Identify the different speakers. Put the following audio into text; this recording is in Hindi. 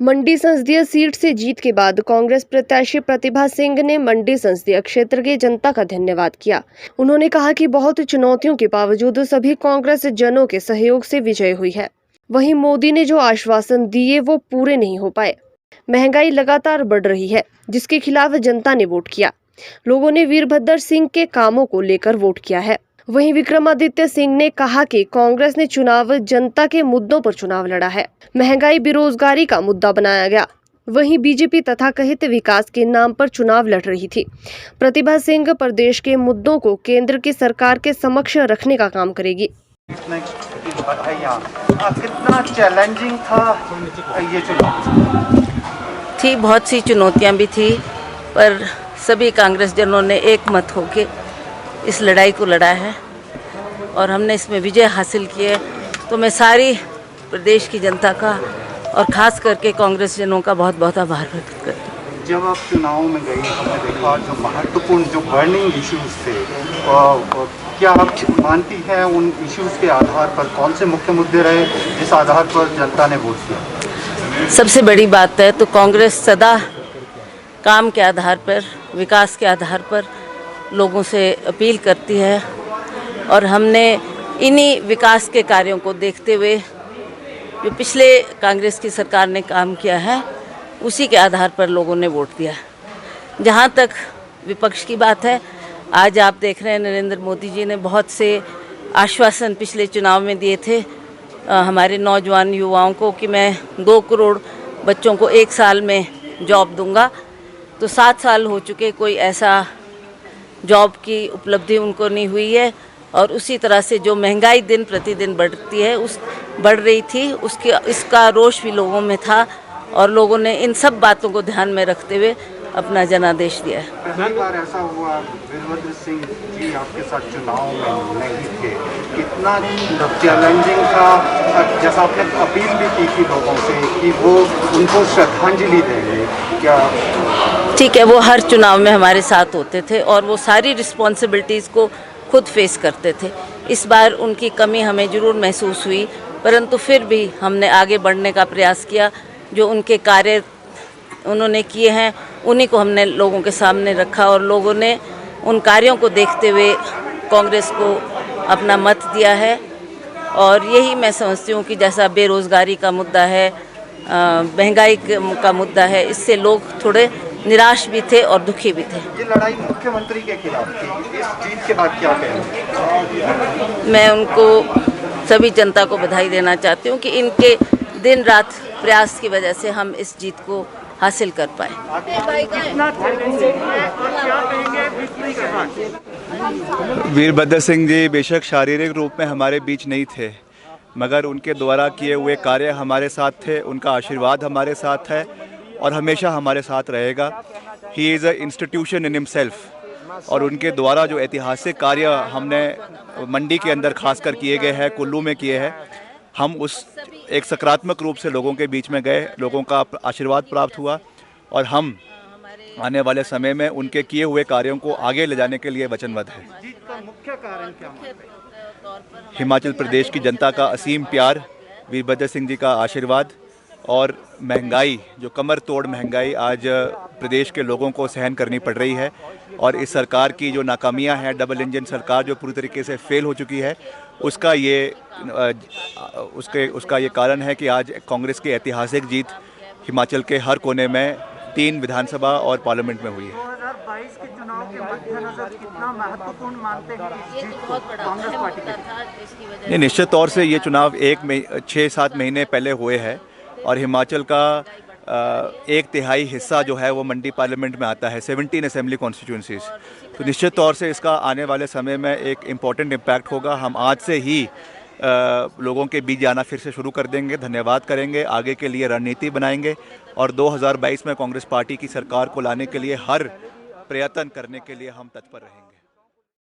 Speaker 1: मंडी संसदीय सीट से जीत के बाद कांग्रेस प्रत्याशी प्रतिभा सिंह ने मंडी संसदीय क्षेत्र की जनता का धन्यवाद किया। उन्होंने कहा कि बहुत चुनौतियों के बावजूद सभी कांग्रेस जनों के सहयोग से विजय हुई है। वहीं मोदी ने जो आश्वासन दिए वो पूरे नहीं हो पाए। महंगाई लगातार बढ़ रही है, जिसके खिलाफ जनता ने वोट किया। लोगों ने वीरभद्र सिंह के कामों को लेकर वोट किया है। वहीं विक्रमादित्य सिंह ने कहा कि कांग्रेस ने चुनाव जनता के मुद्दों पर चुनाव लड़ा है। महंगाई बेरोजगारी का मुद्दा बनाया गया। वहीं बीजेपी तथाकथित विकास के नाम पर चुनाव लड़ रही थी। प्रतिभा सिंह प्रदेश के मुद्दों को केंद्र की सरकार के समक्ष रखने का काम करेगी।
Speaker 2: कितना चैलेंजिंग था ये चुनाव?
Speaker 3: थी, बहुत सी चुनौतियां भी थी, पर सभी कांग्रेस जनों ने एक मत होके इस लड़ाई को लड़ा है और हमने इसमें विजय हासिल की है। तो मैं सारी प्रदेश की जनता का और ख़ास करके कांग्रेस जनों का बहुत बहुत आभार व्यक्त करती हूँ।
Speaker 2: जब आप चुनाव में गई, हमने देखा जो महत्वपूर्ण जो बर्निंग इश्यूज थे, क्या आप मानती हैं उन इश्यूज के आधार पर कौन से मुख्य मुद्दे रहे जिस आधार पर जनता ने वोट किया?
Speaker 3: सबसे बड़ी बात है तो कांग्रेस सदा काम के आधार पर, विकास के आधार पर लोगों से अपील करती है और हमने इन्हीं विकास के कार्यों को देखते हुए जो पिछले कांग्रेस की सरकार ने काम किया है उसी के आधार पर लोगों ने वोट दिया। जहाँ तक विपक्ष की बात है, आज आप देख रहे हैं नरेंद्र मोदी जी ने बहुत से आश्वासन पिछले चुनाव में दिए थे हमारे नौजवान युवाओं को कि मैं 2 करोड़ बच्चों को 1 साल में जॉब दूंगा। तो 7 साल हो चुके, कोई ऐसा जॉब की उपलब्धि उनको नहीं हुई है। और उसी तरह से जो महंगाई दिन प्रतिदिन बढ़ रही थी, इसका रोष भी लोगों में था और लोगों ने इन सब बातों को ध्यान में रखते हुए अपना जनादेश दिया है।
Speaker 2: पहली बार ऐसा हुआ वीरभद्र सिंह जी आपके साथ चुनाव में नहीं थे, कितना चैलेंजिंग था। जैसा आपने अपील भी की थी लोगों से कि वो उनको श्रद्धांजलि देंगे, क्या?
Speaker 3: ठीक है, वो हर चुनाव में हमारे साथ होते थे और वो सारी रिस्पॉन्सिबिलिटीज़ को खुद फेस करते थे। इस बार उनकी कमी हमें ज़रूर महसूस हुई, परंतु फिर भी हमने आगे बढ़ने का प्रयास किया। जो उनके कार्य उन्होंने किए हैं उन्हीं को हमने लोगों के सामने रखा और लोगों ने उन कार्यों को देखते हुए कांग्रेस को अपना मत दिया है। और यही मैं समझती हूँ कि जैसा बेरोज़गारी का मुद्दा है, महंगाई का मुद्दा है, इससे लोग थोड़े निराश भी थे और दुखी भी थे।
Speaker 2: ये लड़ाई मुख्यमंत्री के खिलाफ थी, इस जीत के बाद क्या कहेंगे?
Speaker 3: मैं उनको, सभी जनता को बधाई देना चाहती हूँ कि इनके दिन रात प्रयास की वजह से हम इस जीत को हासिल कर पाए।
Speaker 4: वीरभद्र सिंह जी बेशक शारीरिक रूप में हमारे बीच नहीं थे, मगर उनके द्वारा किए हुए कार्य हमारे साथ थे, उनका आशीर्वाद हमारे साथ है और हमेशा हमारे साथ रहेगा। He is a institution in himself और उनके द्वारा जो ऐतिहासिक कार्य हमने मंडी के अंदर खासकर किए गए हैं, कुल्लू में किए हैं, हम उस एक सकारात्मक रूप से लोगों के बीच में गए, लोगों का आशीर्वाद प्राप्त हुआ और हम आने वाले समय में उनके किए हुए कार्यों को आगे ले जाने के लिए वचनबद्ध हैं।
Speaker 2: जीत का मुख्य कारण क्या?
Speaker 4: हिमाचल प्रदेश की जनता का असीम प्यार, वीरभद्र सिंह जी का आशीर्वाद और महंगाई, जो कमर तोड़ महंगाई आज प्रदेश के लोगों को सहन करनी पड़ रही है और इस सरकार की जो नाकामियां हैं, डबल इंजन सरकार जो पूरी तरीके से फेल हो चुकी है, उसका ये कारण है कि आज कांग्रेस की ऐतिहासिक जीत हिमाचल के हर कोने में 3 विधानसभा और पार्लियामेंट में हुई है।
Speaker 2: 2022 के चुनाव के मद्देनजर कितना महत्वपूर्ण मानते हैं इस जीत को कांग्रेस पार्टी के?
Speaker 4: नहीं, निश्चित तौर से ये चुनाव 6-7 महीने पहले हुए हैं और हिमाचल का 1/3 हिस्सा जो है वो मंडी पार्लियामेंट में आता है, 17 असेंबली कॉन्स्टिट्यूंसीज। तो निश्चित तौर से इसका आने वाले समय में एक इम्पॉर्टेंट इम्पैक्ट होगा। हम आज से ही लोगों के बीच जाना फिर से शुरू कर देंगे, धन्यवाद करेंगे, आगे के लिए रणनीति बनाएंगे और 2022 में कांग्रेस पार्टी की सरकार को लाने के लिए हर प्रयत्न करने के लिए हम तत्पर रहेंगे।